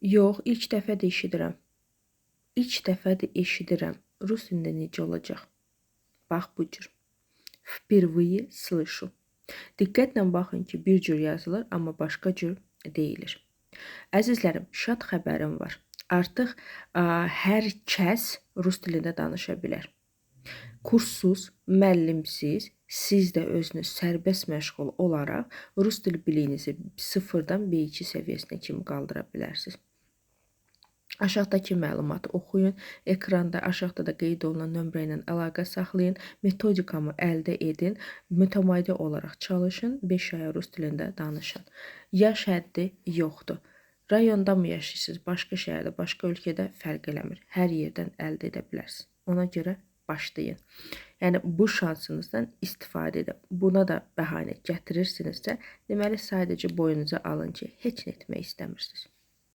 Yox, ilk dəfə də eşidirəm. İlk dəfə də eşidirəm. Rus dilində necə olacaq? Bax bu cür. Впервые слышу. Diqqətlə baxın ki, bir cür yazılır, amma başqa cür deyilir. Əzizlərim, şad xəbərim var. Artıq hər kəs rus dilində danışa bilər. Kurssuz, müəllimsiz, siz də özünüz sərbəst məşğul olaraq rus dil biliyinizi sıfırdan B2 səviyyəsinə kimi qaldıra bilərsiniz. Aşağıdakı məlumatı oxuyun, ekranda aşağıda da qeyd olunan nömrə ilə əlaqə saxlayın, metodikamı əldə edin, mütəmadi olaraq çalışın, 5 ay rus dilində danışın. Yaş həddi yoxdur. Rayonda mı yaşayırsınız, başqa şəhərdə, başqa ölkədə fərq eləmir. Hər yerdən əldə edə bilərsiniz. Ona görə başlayın. Yəni bu şansınızdan istifadə edin. Buna da bəhanə gətirirsinizsə, deməli sadəcə boyunuza alın ki, heç nə etmək istəmirsiniz.